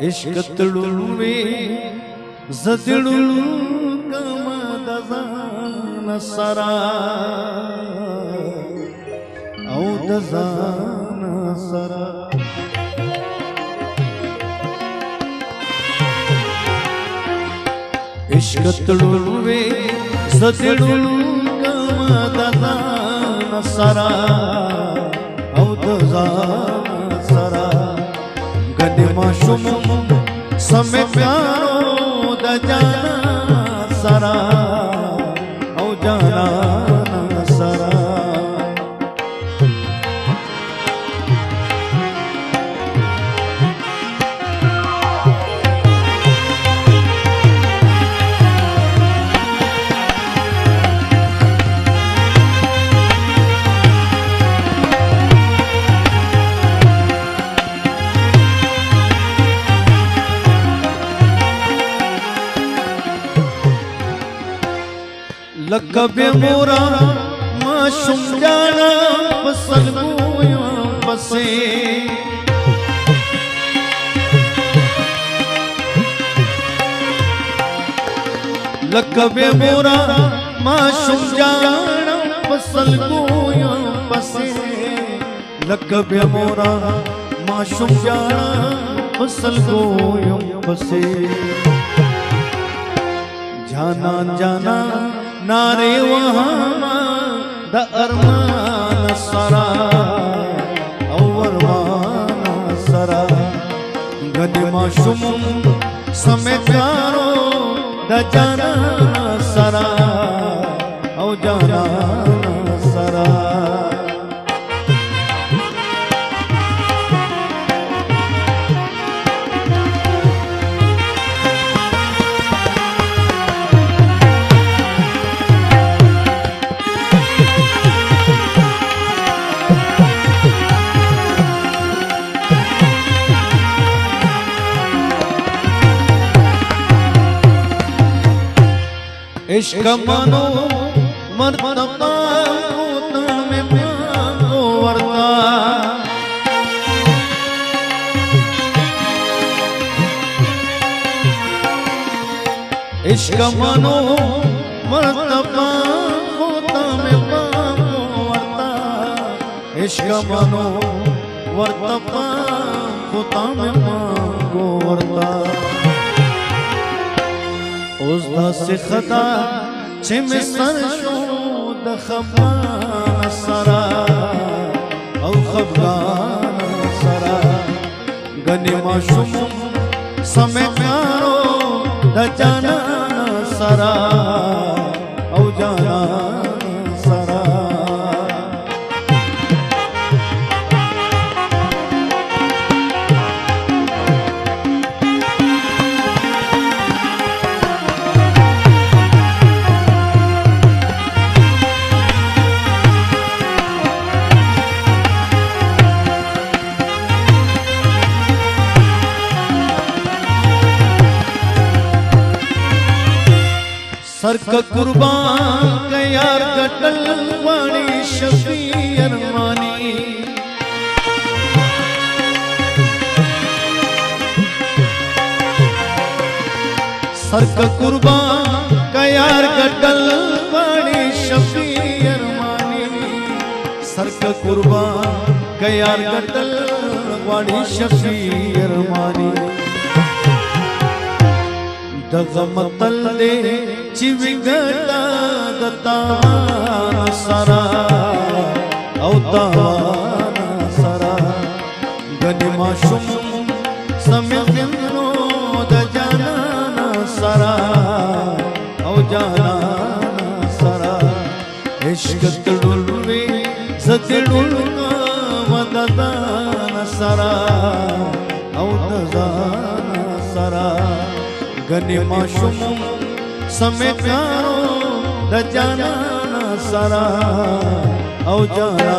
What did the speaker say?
इश्क तड़ुवे ज़दिड़ुल कमदज़ान सरा औ दज़ान सरा इश्क तड़ुवे ज़दिड़ुल कमदज़ान सरा औ दज़ान सरा गने माशुम समय प्यारो द जाना सरा औ जाना सरा लकबे मोरा माशुम जाना पसल गोया बसे लकबे मोरा माशुम जाना पसल गोया बसे लकबे मोरा माशुम जाना पसल गोया बसे जाना जाना नारे वहाँ द अरमान सरा औ अरमान सरा गने माशुम समय प्यारो द जाना सरा औ जाना सरा इश्क मनो मर्तबा में मांगो वरता इश्क मनो मर्तबा में मांगो वरता इश्क मनो मर्तबा में मांगो वरता उज़दा से खदा चिम सरशोद खफान सरा औ खफान सरा गने माशुम समय प्यारो द जाना सरा औ जाना सरा सर का कुर्बान का यार कटल वाणी शफी अरमानी सर का कुर्बान का यार कटल वाणी शफी अरमानी सर का कुर्बान का यार कटल वाणी शफी अरमानी दगमतल दे चिविगला दतान सरा औ तान सरा गने माशुम समय जिन्नो द जाना सरा औ जाना सरा इश्क तड़ुवे ज़दिड़ुल कमदज़ान सरा औ दज़ान सरा गने माशुम समय प्यारो द जाना सरा औ जाना